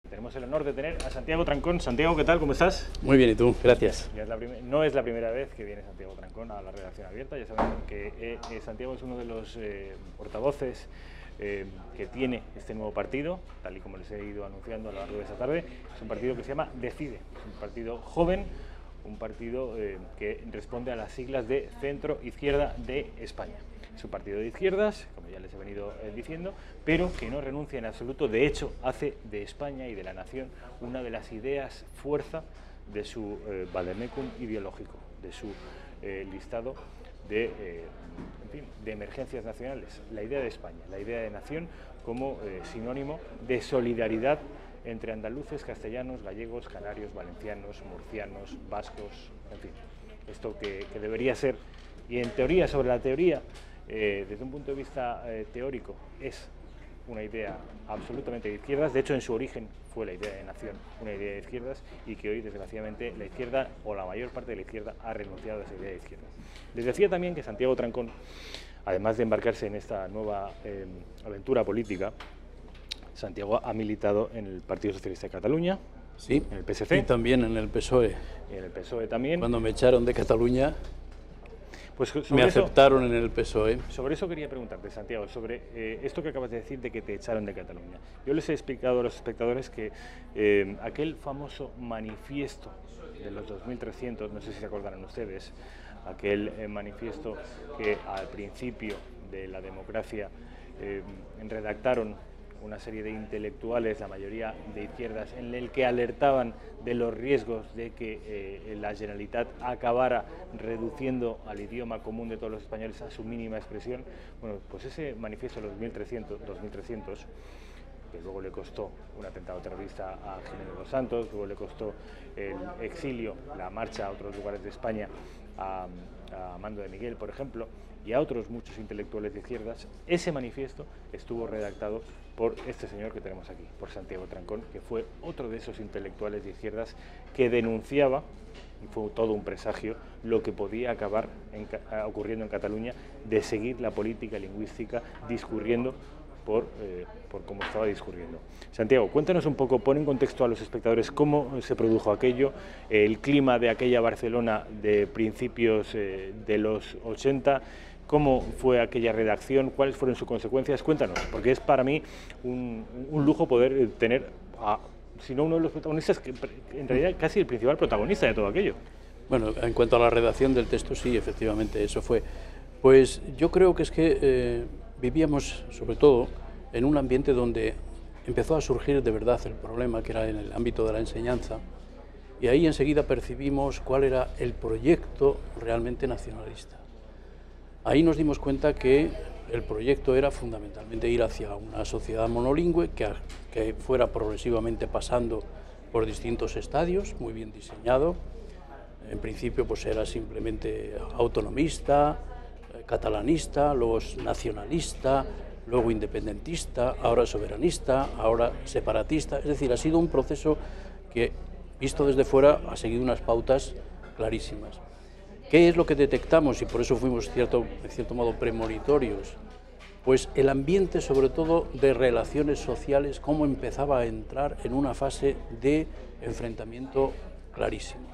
Tenemos el honor de tener a Santiago Trancón. Santiago, ¿qué tal? ¿Cómo estás? Muy bien, ¿y tú? Gracias. No es la primera vez que viene Santiago Trancón a la redacción abierta. Ya saben que Santiago es uno de los portavoces que tiene este nuevo partido, tal y como les he ido anunciando a lo largo de esta tarde. Es un partido que se llama Decide, es un partido joven, un partido que responde a las siglas de Centro Izquierda de España. Es un partido de izquierdas, como ya les he venido diciendo, pero que no renuncia en absoluto. De hecho, hace de España y de la nación una de las ideas fuerza de su vademecum ideológico, de su listado de emergencias nacionales. La idea de España, la idea de nación como sinónimo de solidaridad entre andaluces, castellanos, gallegos, canarios, valencianos, murcianos, vascos, en fin. Esto que debería ser, y en teoría, sobre la teoría, desde un punto de vista teórico, es una idea absolutamente de izquierdas. De hecho, en su origen fue la idea de nación, una idea de izquierdas, y que hoy, desgraciadamente, la izquierda, o la mayor parte de la izquierda, ha renunciado a esa idea de izquierdas. Les decía también que Santiago Trancón, además de embarcarse en esta nueva aventura política, Santiago ha militado en el Partido Socialista de Cataluña, sí, en el PSC. Y también en el PSOE. Y en el PSOE también. Cuando me echaron de Cataluña, pues me aceptaron en el PSOE. Sobre eso quería preguntarte, Santiago, sobre esto que acabas de decir de que te echaron de Cataluña. Yo les he explicado a los espectadores que aquel famoso manifiesto de los 2300, no sé si se acordarán ustedes, aquel manifiesto que al principio de la democracia redactaron una serie de intelectuales, la mayoría de izquierdas, en el que alertaban de los riesgos de que la Generalitat acabara reduciendo al idioma común de todos los españoles a su mínima expresión. Bueno, pues ese manifiesto de los 2300, que luego le costó un atentado terrorista a Jiménez dos Santos, luego le costó el exilio, la marcha a otros lugares de España, a Mando de Miguel, por ejemplo, y a otros muchos intelectuales de izquierdas. Ese manifiesto estuvo redactado por este señor que tenemos aquí, por Santiago Trancón, que fue otro de esos intelectuales de izquierdas que denunciaba, y fue todo un presagio, lo que podía acabar ocurriendo en Cataluña, de seguir la política lingüística discurriendo por cómo estaba discurriendo. Santiago, cuéntanos un poco, pon en contexto a los espectadores cómo se produjo aquello, el clima de aquella Barcelona de principios de los 80, cómo fue aquella redacción, cuáles fueron sus consecuencias. Cuéntanos, porque es para mí un lujo poder tener, si no uno de los protagonistas, que en realidad casi el principal protagonista de todo aquello. Bueno, en cuanto a la redacción del texto, sí, efectivamente, eso fue. Pues yo creo que es que vivíamos, sobre todo, en un ambiente donde empezó a surgir de verdad el problema, que era en el ámbito de la enseñanza, y ahí enseguida percibimos cuál era el proyecto realmente nacionalista. Ahí nos dimos cuenta que el proyecto era fundamentalmente ir hacia una sociedad monolingüe que fuera progresivamente pasando por distintos estadios, muy bien diseñado. En principio pues era simplemente autonomista, catalanista, luego nacionalista, luego independentista, ahora soberanista, ahora separatista. Es decir, ha sido un proceso que, visto desde fuera, ha seguido unas pautas clarísimas. ¿Qué es lo que detectamos? Y por eso fuimos, de cierto modo, premonitorios. Pues el ambiente, sobre todo, de relaciones sociales, cómo empezaba a entrar en una fase de enfrentamiento clarísimo.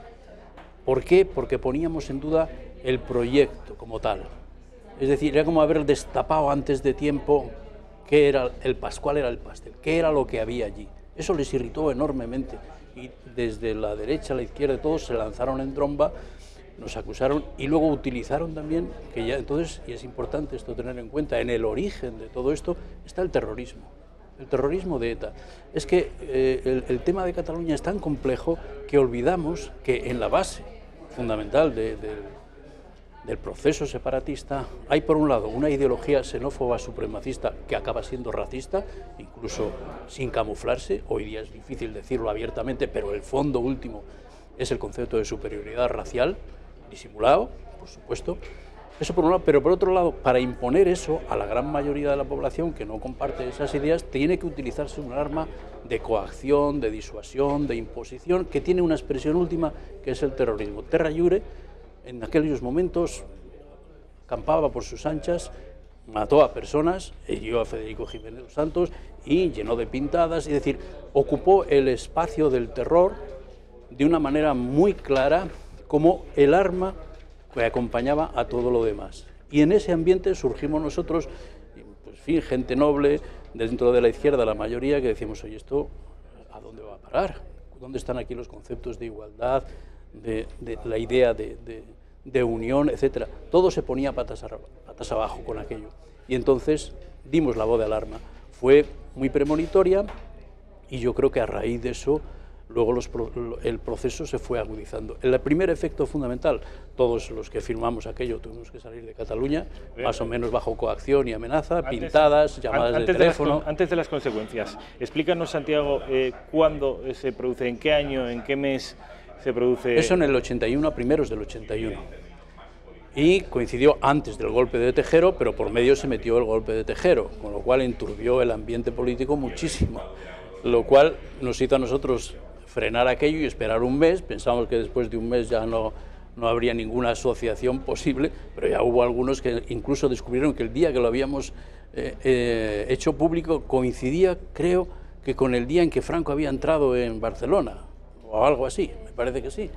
¿Por qué? Porque poníamos en duda el proyecto como tal. Es decir, era como haber destapado antes de tiempo qué era cuál era el pastel, qué era lo que había allí. Eso les irritó enormemente y desde la derecha a la izquierda todos se lanzaron en tromba, nos acusaron y luego utilizaron también, que ya entonces, y es importante esto tener en cuenta, en el origen de todo esto está el terrorismo de ETA. Es que el tema de Cataluña es tan complejo que olvidamos que en la base fundamental del proceso separatista hay, por un lado, una ideología xenófoba supremacista que acaba siendo racista, incluso sin camuflarse. Hoy día es difícil decirlo abiertamente, pero el fondo último es el concepto de superioridad racial, disimulado, por supuesto. Eso por un lado, pero por otro lado, para imponer eso a la gran mayoría de la población que no comparte esas ideas, tiene que utilizarse un arma de coacción, de disuasión, de imposición, que tiene una expresión última, que es el terrorismo. Terra Iure, en aquellos momentos, campaba por sus anchas mató a personas, hirió a Federico Jiménez dos Santos y llenó de pintadas, es decir, ocupó el espacio del terror de una manera muy clara como el arma que acompañaba a todo lo demás. Y en ese ambiente surgimos nosotros, pues, en fin, gente noble, dentro de la izquierda la mayoría, que decimos, oye, ¿esto a dónde va a parar? ¿Dónde están aquí los conceptos de igualdad, de la idea de unión, etcétera? Todo se ponía patas abajo con aquello. Y entonces dimos la voz de alarma. Fue muy premonitoria y yo creo que a raíz de eso luego el proceso se fue agudizando. El primer efecto fundamental, todos los que firmamos aquello tuvimos que salir de Cataluña, más o menos bajo coacción y amenaza, pintadas, llamadas de teléfono. Antes de las consecuencias, explícanos, Santiago, cuándo se produce, en qué año, en qué mes se produce. Eso en el 81, a primeros del 81. Y coincidió antes del golpe de Tejero, pero por medio se metió el golpe de Tejero, con lo cual enturbió el ambiente político muchísimo, lo cual nos hizo a nosotros frenar aquello y esperar un mes. Pensamos que después de un mes ya no habría ninguna asociación posible, pero ya hubo algunos que incluso descubrieron que el día que lo habíamos hecho público coincidía, creo, que con el día en que Franco había entrado en Barcelona, o algo así, me parece que sí.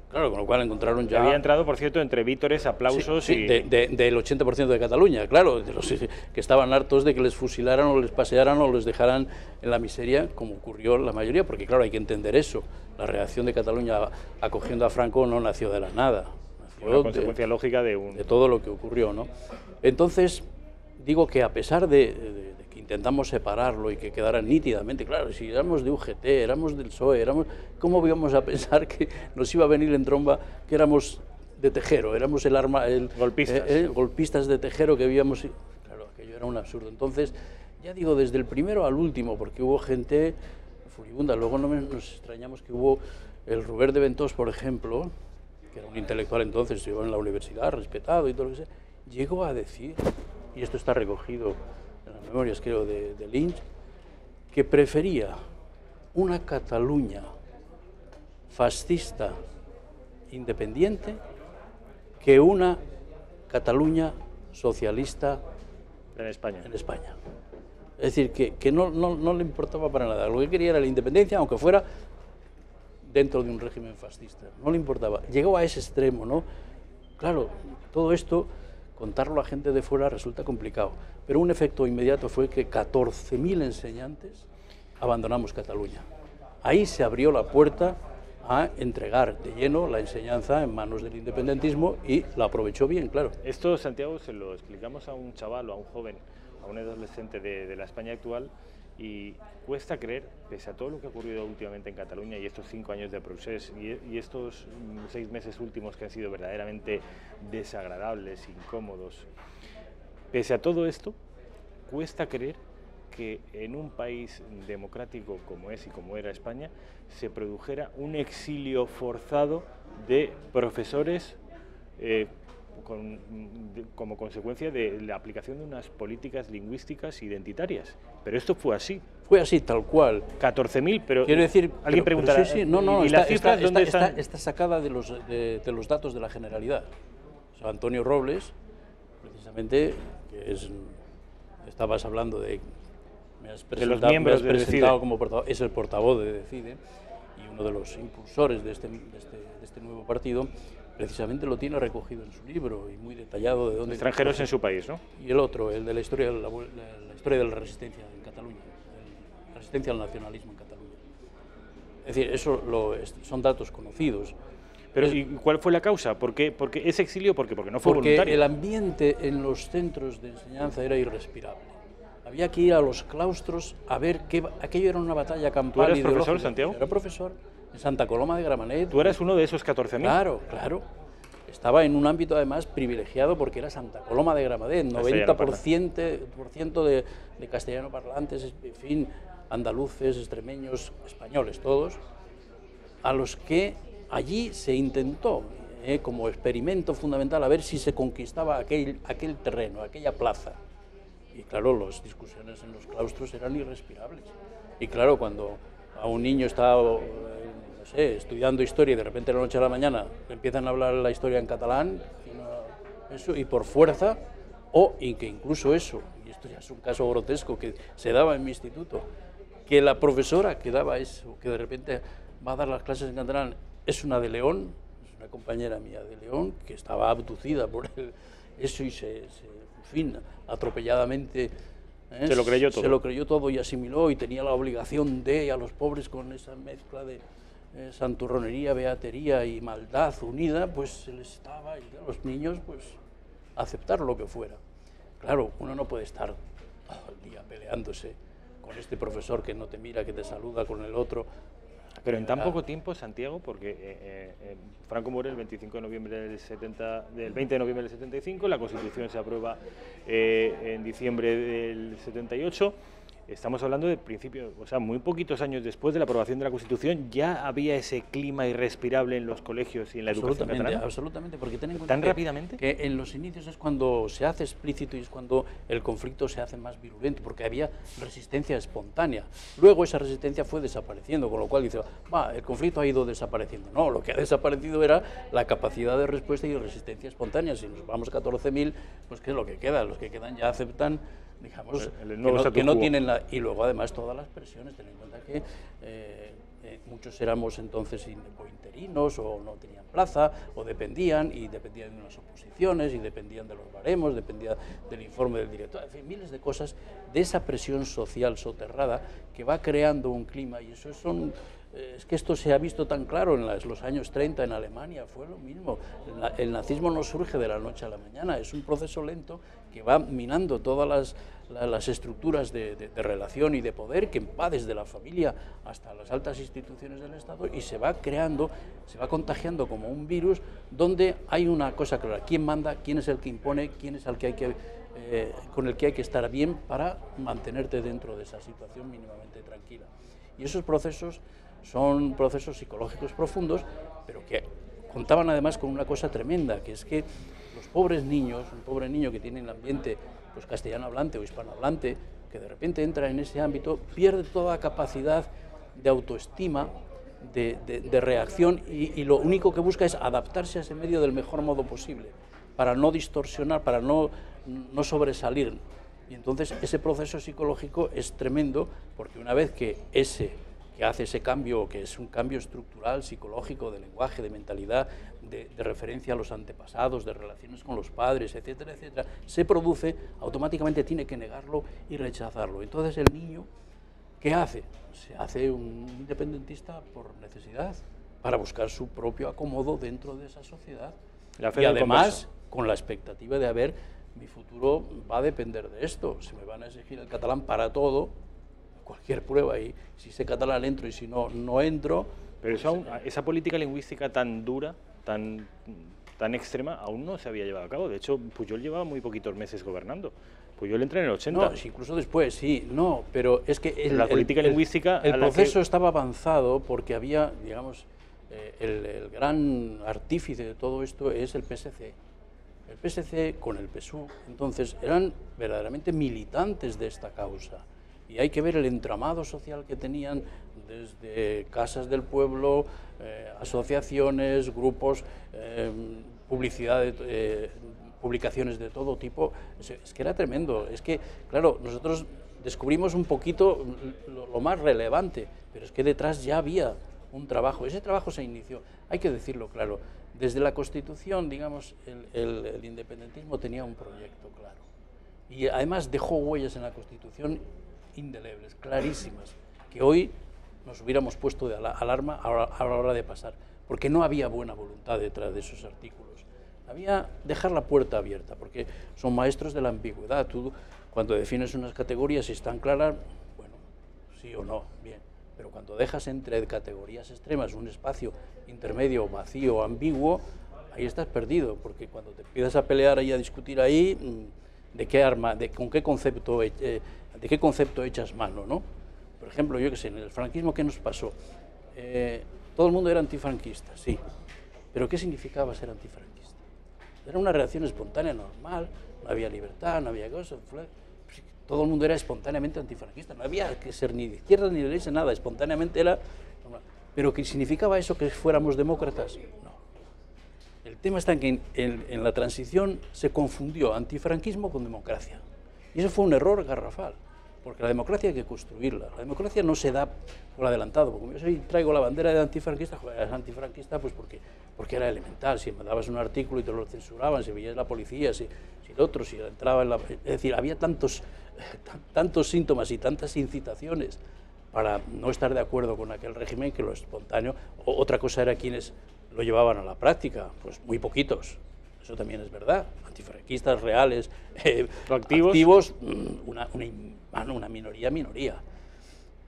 Claro, con lo cual encontraron ya... Había entrado, por cierto, entre vítores, aplausos sí, y... del 80% de Cataluña, claro, de los que estaban hartos de que les fusilaran o les pasearan o les dejaran en la miseria, como ocurrió la mayoría, porque claro, hay que entender eso. La reacción de Cataluña acogiendo a Franco no nació de la nada. Nació una consecuencia lógica de todo lo que ocurrió, ¿no? Entonces, digo que a pesar de que intentamos separarlo y que quedara nítidamente claro, si éramos de UGT, éramos del PSOE, ¿cómo íbamos a pensar que nos iba a venir en tromba que éramos de Tejero, éramos golpistas de Tejero que habíamos... Claro, aquello era un absurdo. Entonces, ya digo, desde el primero al último, porque hubo gente furibunda, luego nos extrañamos que hubo el Robert de Ventós, por ejemplo, que era un intelectual entonces, estuvo en la universidad, respetado y todo lo que sea, llegó a decir, y esto está recogido en las memorias, creo, de Lynch, que prefería una Cataluña fascista independiente que una Cataluña socialista en España. Es decir, que no le importaba para nada. Lo que quería era la independencia, aunque fuera dentro de un régimen fascista. No le importaba. Llegó a ese extremo, ¿no? Claro, todo esto, contarlo a gente de fuera resulta complicado. Pero un efecto inmediato fue que 14.000 enseñantes abandonamos Cataluña. Ahí se abrió la puerta a entregar de lleno la enseñanza en manos del independentismo y la aprovechó bien, claro. Esto, Santiago, se lo explicamos a un chaval o a un joven, a un adolescente de la España actual, y cuesta creer, pese a todo lo que ha ocurrido últimamente en Cataluña y estos 5 años de procés y estos 6 meses últimos que han sido verdaderamente desagradables, incómodos, pese a todo esto, cuesta creer que en un país democrático como es y como era España se produjera un exilio forzado de profesores como consecuencia de la aplicación de unas políticas lingüísticas identitarias. Pero esto fue así. Fue así, tal cual. 14.000, pero quiero decir, alguien preguntará, sí, no, ¿y las cifras dónde están? Está sacada de los datos de la Generalidad. O sea, Antonio Robles, precisamente, que estabas hablando de... Me has presentado como portavoz, es el portavoz de Decide y uno de los impulsores de este nuevo partido, precisamente lo tiene recogido en su libro y muy detallado de dónde... Extranjeros en su país, ¿no? Y el otro, el de la historia de la resistencia en Cataluña, la resistencia al nacionalismo en Cataluña. Es decir, eso son datos conocidos. Pero ¿y cuál fue la causa? ¿Por qué ese exilio? Porque no fue voluntario. Porque el ambiente en los centros de enseñanza era irrespirable. Había que ir a los claustros a ver qué... Aquello era una batalla campal. ¿Tú eres profesor, Santiago? Era profesor en Santa Coloma de Gramenet. ¿Tú eras uno de esos 14.000? Claro, claro. Estaba en un ámbito además privilegiado porque era Santa Coloma de Gramenet, 90% de castellano parlantes, en fin, andaluces, extremeños, españoles, todos, a los que allí se intentó, como experimento fundamental, a ver si se conquistaba aquel terreno, aquella plaza. Y claro, las discusiones en los claustros eran irrespirables. Y claro, cuando a un niño está, no sé, estudiando historia y de repente de la noche a la mañana empiezan a hablar la historia en catalán, y por fuerza y que incluso eso, y esto ya es un caso grotesco que se daba en mi instituto, que la profesora que daba eso, que de repente va a dar las clases en catalán, es una de León, es una compañera mía de León, que estaba abducida por eso y en fin, atropelladamente se lo creyó todo. Se lo creyó todo y asimiló y tenía la obligación de a los pobres con esa mezcla de santurronería, beatería y maldad unida, pues se les estaba, y a los niños, pues aceptar lo que fuera. Claro, uno no puede estar todo el día peleándose con este profesor que no te mira, que te saluda, con el otro. Pero en tan poco tiempo, Santiago, porque Franco muere el 25 de noviembre del 20 de noviembre del 75, la Constitución se aprueba en diciembre del 78. Estamos hablando de principios, o sea, muy poquitos años después de la aprobación de la Constitución, ya había ese clima irrespirable en los colegios y en la educación catalana. Absolutamente, porque ten en cuenta ¿Tan rápidamente? Que en los inicios es cuando se hace explícito y es cuando el conflicto se hace más virulento, porque había resistencia espontánea. Luego esa resistencia fue desapareciendo, con lo cual dice, el conflicto ha ido desapareciendo. No, lo que ha desaparecido era la capacidad de respuesta y de resistencia espontánea. Si nos vamos a 14.000, pues ¿qué es lo que queda? Los que quedan ya aceptan, digamos, que no tienen la... Y luego además todas las presiones, ten en cuenta que muchos éramos entonces interinos o no tenían plaza o dependían de unas oposiciones y dependían de los baremos, dependía del informe del director, en fin, miles de cosas de esa presión social soterrada que va creando un clima y eso es que esto se ha visto tan claro en los años 30 en Alemania, fue lo mismo. El nazismo no surge de la noche a la mañana, es un proceso lento que va minando todas las estructuras de relación y de poder, que va desde la familia hasta las altas instituciones del Estado y se va creando, se va contagiando como un virus donde hay una cosa clara, quién manda, quién es el que impone, quién es el que con el que hay que estar bien para mantenerte dentro de esa situación mínimamente tranquila. Y esos procesos son procesos psicológicos profundos, pero que contaban además con una cosa tremenda, que es que los pobres niños, un pobre niño que tiene el ambiente pues, castellano hablante o hispano hablante, que de repente entra en ese ámbito, pierde toda capacidad de autoestima, de reacción y lo único que busca es adaptarse a ese medio del mejor modo posible, para no distorsionar, para no sobresalir. Y entonces ese proceso psicológico es tremendo, porque una vez que hace ese cambio, que es un cambio estructural, psicológico, de lenguaje, de mentalidad, de referencia a los antepasados, de relaciones con los padres, etcétera, etcétera, se produce, automáticamente tiene que negarlo y rechazarlo. Entonces el niño, ¿qué hace? Se hace un independentista por necesidad, para buscar su propio acomodo dentro de esa sociedad. Y además, con la expectativa de mi futuro va a depender de esto, se me van a exigir el catalán para todo, cualquier prueba, y si sé catalán entro y si no, no entro. Pero esa política lingüística tan dura, tan extrema, aún no se había llevado a cabo. De hecho, Pujol llevaba muy poquitos meses gobernando. Pujol entra en el 80. No, incluso después, sí, no, pero es que la política lingüística... El proceso estaba avanzado porque había, digamos, el gran artífice de todo esto es el PSC. El PSC con el PSUV, entonces, eran verdaderamente militantes de esta causa. Y hay que ver el entramado social que tenían desde casas del pueblo, asociaciones, grupos, publicaciones de todo tipo. Es que era tremendo. Es que, claro, nosotros descubrimos un poquito lo más relevante, pero es que detrás ya había un trabajo. Ese trabajo se inició, hay que decirlo claro, desde la Constitución, digamos, el independentismo tenía un proyecto claro. Y además dejó huellas en la Constitución indelebles, clarísimas, que hoy nos hubiéramos puesto de alarma a la hora de pasar, porque no había buena voluntad detrás de esos artículos. Había dejar la puerta abierta, porque son maestros de la ambigüedad. Tú, cuando defines unas categorías y están claras, bueno, sí o no, bien. Pero cuando dejas entre categorías extremas un espacio intermedio, vacío, ambiguo, ahí estás perdido, porque cuando te empiezas a pelear y a discutir ahí, ¿de qué arma, con qué concepto, de qué concepto echas mano, ¿no? Por ejemplo, yo qué sé, en el franquismo, ¿qué nos pasó? Todo el mundo era antifranquista, sí, pero ¿qué significaba ser antifranquista? Era una reacción espontánea, normal, no había libertad, no había cosas, todo el mundo era espontáneamente antifranquista, no había que ser ni de izquierda ni de derecha, nada, espontáneamente era normal. ¿Pero qué significaba eso, que fuéramos demócratas? No. El tema está en que en la transición se confundió antifranquismo con democracia. Y eso fue un error garrafal, porque la democracia hay que construirla. La democracia no se da por adelantado. Porque yo traigo la bandera de antifranquista, joder, eres antifranquista pues porque era elemental. Si mandabas un artículo y te lo censuraban, si veías la policía, si el otro, si entraba en la... Es decir, había tantos síntomas y tantas incitaciones para no estar de acuerdo con aquel régimen que lo espontáneo... Otra cosa era quienes lo llevaban a la práctica, pues muy poquitos. Eso también es verdad. Antifranquistas reales, activos, una minoría.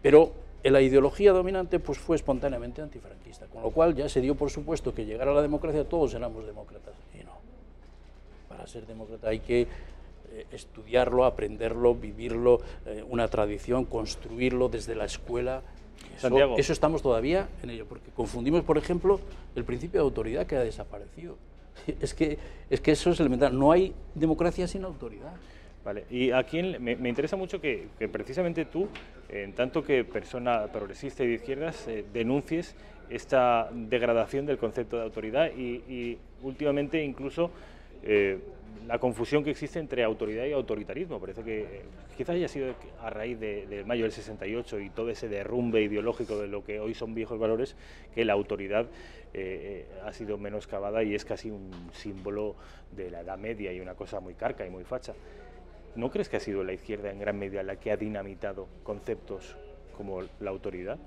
Pero la ideología dominante pues fue espontáneamente antifranquista, con lo cual ya se dio por supuesto que llegar a la democracia todos éramos demócratas. Y no. Para ser demócrata hay que estudiarlo, aprenderlo, vivirlo, una tradición, construirlo desde la escuela. Eso estamos todavía en ello, porque confundimos, por ejemplo, el principio de autoridad que ha desaparecido. Es que eso es elemental. No hay democracia sin autoridad. Vale, y aquí me interesa mucho que precisamente tú, en tanto que persona progresista y de izquierdas, denuncies esta degradación del concepto de autoridad y últimamente incluso la confusión que existe entre autoridad y autoritarismo. Parece que quizás haya sido a raíz del mayo del 68 y todo ese derrumbe ideológico de lo que hoy son viejos valores, que la autoridad ha sido menoscabada y es casi un símbolo de la Edad Media y una cosa muy carca y muy facha. ¿No crees que ha sido la izquierda en gran medida la que ha dinamitado conceptos como la autoridad?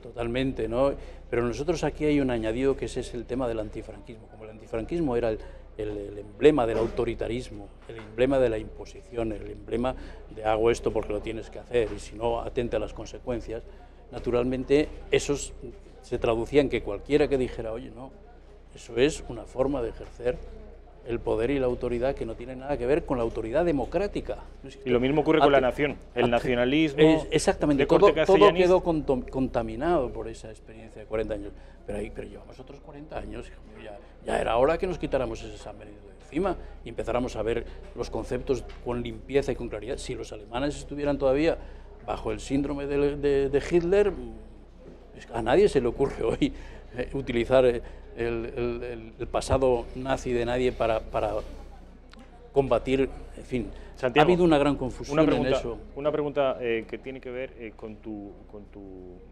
Totalmente, ¿no? Pero nosotros aquí hay un añadido que ese es el tema del antifranquismo. Como el antifranquismo era el emblema del autoritarismo, el emblema de la imposición, el emblema de hago esto porque lo tienes que hacer y si no atente a las consecuencias, naturalmente esos se traducía en que cualquiera que dijera, oye, no, eso es una forma de ejercer el poder y la autoridad que no tiene nada que ver con la autoridad democrática. Y lo mismo ocurre con la nación, el nacionalismo. Exactamente, todo quedó contaminado por esa experiencia de 40 años. Pero llevamos otros 40 años, hijo mío, ya era hora que nos quitáramos ese San Benito de encima y empezáramos a ver los conceptos con limpieza y con claridad. Si los alemanes estuvieran todavía bajo el síndrome de Hitler, a nadie se le ocurre hoy utilizar el pasado nazi de nadie para combatir, en fin. Santiago, ha habido una gran confusión en eso. Una pregunta que tiene que ver con tu...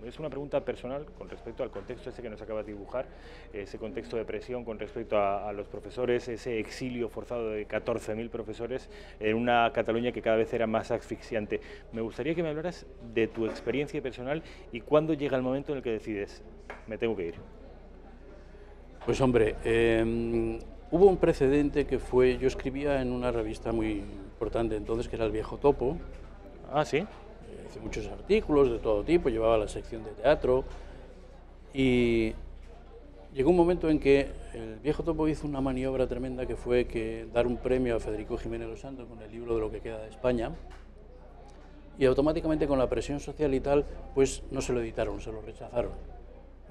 Es una pregunta personal con respecto al contexto ese que nos acabas de dibujar, ese contexto de presión con respecto a los profesores, ese exilio forzado de 14.000 profesores en una Cataluña que cada vez era más asfixiante. Me gustaría que me hablaras de tu experiencia personal y cuándo llega el momento en el que decides, me tengo que ir. Pues hombre, hubo un precedente que fue, yo escribía en una revista muy importante entonces, que era El Viejo Topo. Ah, ¿sí? Hice muchos artículos de todo tipo, llevaba la sección de teatro y llegó un momento en que El Viejo Topo hizo una maniobra tremenda que fue dar un premio a Federico Jiménez Los Santos con el libro de Lo que queda de España y automáticamente con la presión social y tal, pues no se lo editaron, se lo rechazaron.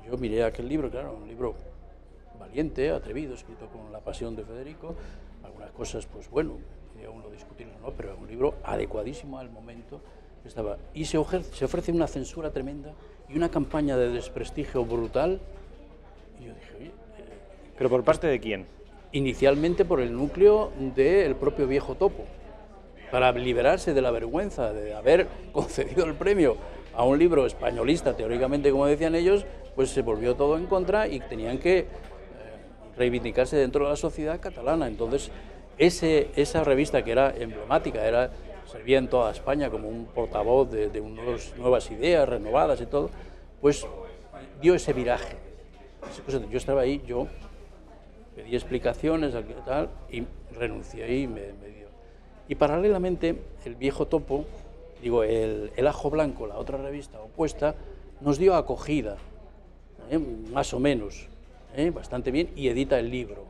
Yo miré aquel libro, claro, un libro valiente, atrevido, escrito con la pasión de Federico, algunas cosas, pues bueno, podía uno discutirlo, ¿no? Pero un libro adecuadísimo al momento que estaba. Y se ofrece una censura tremenda y una campaña de desprestigio brutal. Y yo dije, oye... ¿Pero por parte de quién? Inicialmente por el núcleo del propio Viejo Topo, para liberarse de la vergüenza de haber concedido el premio a un libro españolista, teóricamente, como decían ellos, pues se volvió todo en contra y tenían que reivindicarse dentro de la sociedad catalana. Entonces, esa revista que era emblemática, servía en toda España como un portavoz de nuevas ideas renovadas y todo, pues dio ese viraje. Yo estaba ahí, yo pedí explicaciones tal, y renuncié y me dio. Y paralelamente, El Viejo Topo, el Ajo Blanco, la otra revista opuesta, nos dio acogida, más o menos, bastante bien, y edita el libro.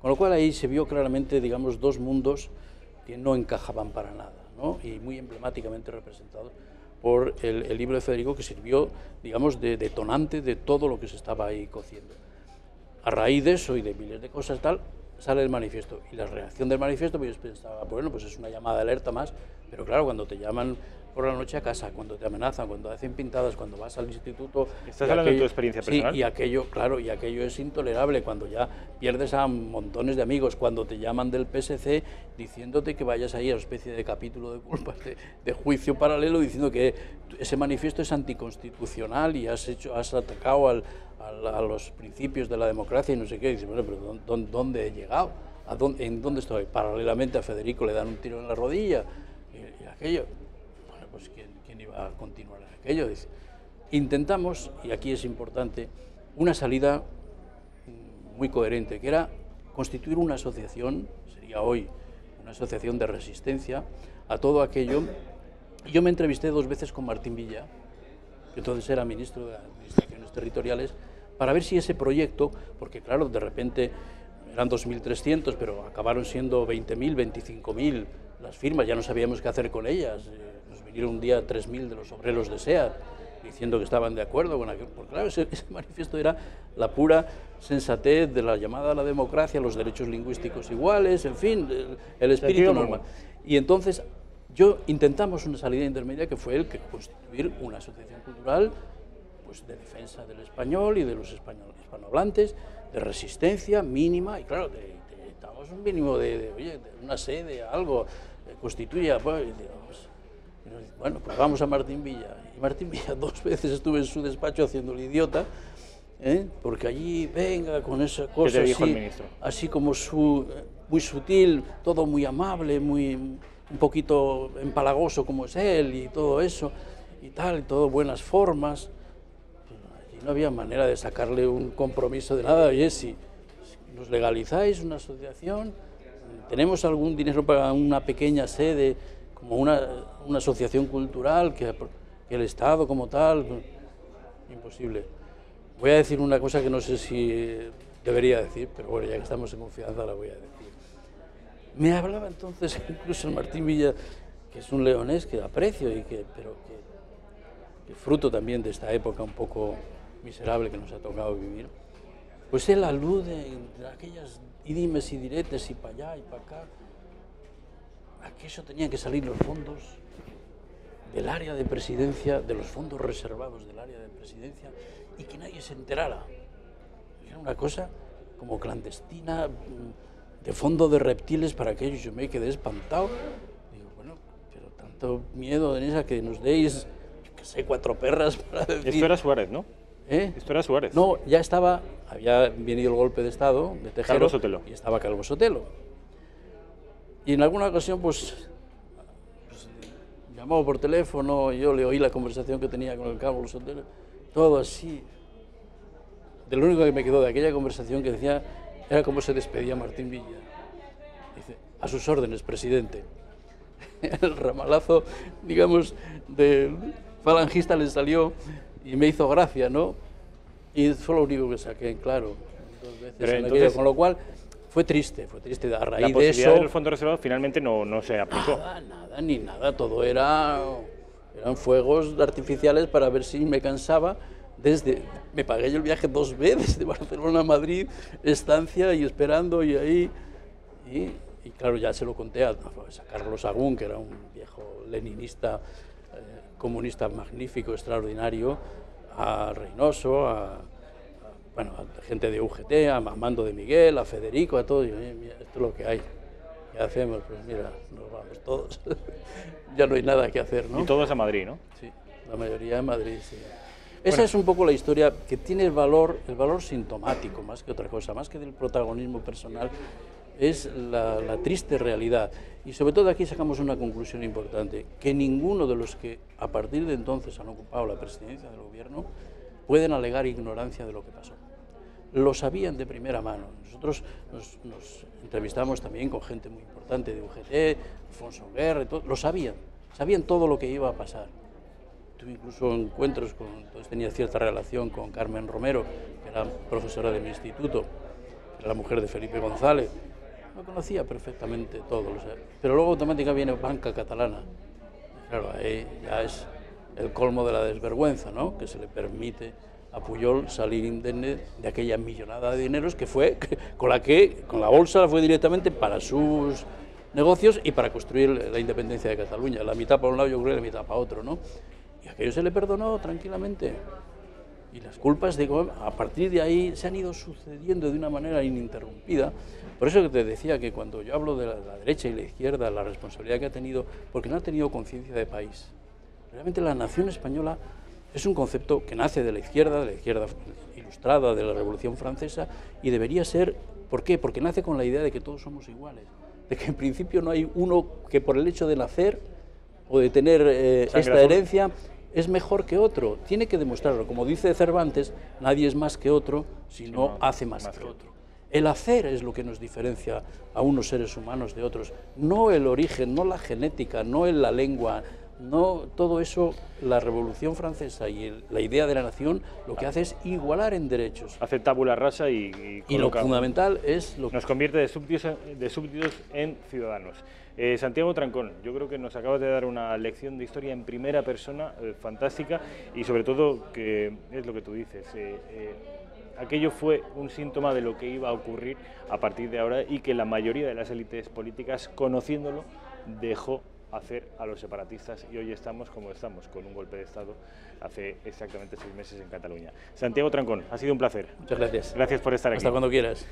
Con lo cual ahí se vio claramente, digamos, dos mundos que no encajaban para nada, ¿no? Y muy emblemáticamente representados por el libro de Federico, que sirvió, digamos, de detonante de todo lo que se estaba ahí cociendo. A raíz de eso y de miles de cosas tal, sale el manifiesto. Y la reacción del manifiesto, pues yo pensaba, bueno, pues es una llamada de alerta más, pero claro, cuando te llaman por la noche a casa, cuando te amenazan, cuando hacen pintadas, cuando vas al instituto. ¿Estás hablando de tu experiencia personal? Sí, y aquello, claro, y aquello es intolerable, cuando ya pierdes a montones de amigos, cuando te llaman del PSC diciéndote que vayas ahí a una especie de capítulo de culpas, de juicio paralelo, diciendo que ese manifiesto es anticonstitucional y has atacado a los principios de la democracia y no sé qué. Y dices, bueno, pero ¿dónde he llegado? ¿En dónde estoy? Paralelamente a Federico le dan un tiro en la rodilla y aquello. Bueno, pues ¿quién iba a continuar en aquello? Dice, intentamos, y aquí es importante, una salida muy coherente, que era constituir una asociación, sería hoy una asociación de resistencia a todo aquello. Yo me entrevisté 2 veces con Martín Villa, que entonces era ministro de Administraciones Territoriales, para ver si ese proyecto, porque claro, de repente eran 2.300, pero acabaron siendo 20.000, 25.000 las firmas, ya no sabíamos qué hacer con ellas. Nos vinieron un día 3.000 de los obreros de SEAT diciendo que estaban de acuerdo con aquello. Porque claro, ese manifiesto era la pura sensatez de la llamada a la democracia, los derechos lingüísticos iguales, en fin, el espíritu normal. Y entonces intentamos una salida intermedia que fue el que constituir una asociación cultural, pues, de defensa del español y de los hispanohablantes, de resistencia mínima, y claro, necesitamos un mínimo de una sede, algo, constituya, pues, bueno, pues vamos a Martín Villa. Y Martín Villa 2 veces estuve en su despacho haciendo el idiota, porque allí, venga, con esa cosa ¿Qué te dijo el ministro? así como muy sutil, todo muy amable, un poquito empalagoso como es él y todo eso, y tal, y todo buenas formas. Y no había manera de sacarle un compromiso de nada. Oye, si nos legalizáis una asociación, tenemos algún dinero para una pequeña sede, como una asociación cultural, que el Estado como tal, imposible. Voy a decir una cosa que no sé si debería decir, pero bueno, ya que estamos en confianza la voy a decir. Me hablaba entonces incluso el Martín Villa, que es un leonés que aprecio, pero que fruto también de esta época un poco miserable que nos ha tocado vivir, pues él alude en aquellas dimes y diretes y para allá y para acá, a que eso tenían que salir los fondos del área de presidencia, de los fondos reservados del área de presidencia, y que nadie se enterara. Era una cosa como clandestina, de fondo de reptiles para aquellos. Yo me quedé espantado. Digo, bueno, pero tanto miedo tenéis a que nos deis, que sé, 4 perras para decir... Esto era Suárez, ¿no? Esto era Suárez. No, ya había venido el golpe de Estado de Tejero. Calvo Sotelo. Y estaba Calvo Sotelo. Y en alguna ocasión, pues llamó por teléfono, y yo le oí la conversación que tenía con el Calvo Sotelo, todo así. De lo único que me quedó de aquella conversación que decía, era cómo se despedía Martín Villa. Dice, a sus órdenes, presidente. El ramalazo, digamos, del falangista le salió y me hizo gracia, ¿no? Y fue lo único que saqué, claro, 2 veces. Pero entonces, con lo cual fue triste a raíz de eso. La posibilidad del fondo reservado finalmente no se aplicó. Nada, todo eran fuegos artificiales para ver si me cansaba. Me pagué yo el viaje 2 veces de Barcelona a Madrid, estancia y esperando y ahí, y claro, ya se lo conté a Carlos Agún, que era un viejo leninista, comunista magnífico, extraordinario, a Reynoso, a gente de UGT, a Mando de Miguel, a Federico, a todos. Y mira, esto es lo que hay. ¿Qué hacemos? Pues mira, nos vamos todos. Ya no hay nada que hacer, ¿no? Y todos a Madrid, ¿no? Sí, la mayoría a Madrid, sí. Esa es un poco la historia que tiene el valor sintomático, más que otra cosa, más que del protagonismo personal, es la triste realidad. Y sobre todo aquí sacamos una conclusión importante, que ninguno de los que a partir de entonces han ocupado la presidencia del gobierno pueden alegar ignorancia de lo que pasó. Lo sabían de primera mano. Nosotros nos entrevistamos también con gente muy importante de UGT, Alfonso Guerra, lo sabían todo lo que iba a pasar. Tuve incluso encuentros entonces tenía cierta relación con Carmen Romero, que era profesora de mi instituto, que era la mujer de Felipe González. Lo conocía perfectamente todo, pero luego automáticamente viene Banca Catalana. Claro, ahí ya es el colmo de la desvergüenza, ¿no? Que se le permite a Pujol salir indemne de aquella millonada de dineros que fue con la bolsa fue directamente para sus negocios y para construir la independencia de Cataluña. La mitad para un lado, yo creo, y la mitad para otro, ¿no? Y aquello se le perdonó tranquilamente. Y las culpas, digo, a partir de ahí se han ido sucediendo de una manera ininterrumpida. Por eso que te decía que cuando yo hablo de la derecha y la izquierda, la responsabilidad que ha tenido, porque no ha tenido conciencia de país. Realmente la nación española es un concepto que nace de la izquierda ilustrada, de la Revolución Francesa, y debería ser, ¿por qué? Porque nace con la idea de que todos somos iguales, de que en principio no hay uno que por el hecho de nacer o de tener esta herencia es mejor que otro. Tiene que demostrarlo. Como dice Cervantes, nadie es más que otro si no hace más que otro. El hacer es lo que nos diferencia a unos seres humanos de otros, no el origen, no la genética, no la lengua, no todo eso. La Revolución Francesa y la idea de la nación lo que hace es igualar en derechos. Hace tabula rasa y lo fundamental es lo que nos convierte de súbditos en ciudadanos. Santiago Trancón, yo creo que nos acabas de dar una lección de historia en primera persona fantástica, y sobre todo que es lo que tú dices, aquello fue un síntoma de lo que iba a ocurrir a partir de ahora, y que la mayoría de las élites políticas, conociéndolo, dejó hacer a los separatistas, y hoy estamos como estamos, con un golpe de Estado hace exactamente 6 meses en Cataluña. Santiago Trancón, ha sido un placer. Muchas gracias. Gracias por estar aquí. Hasta cuando quieras.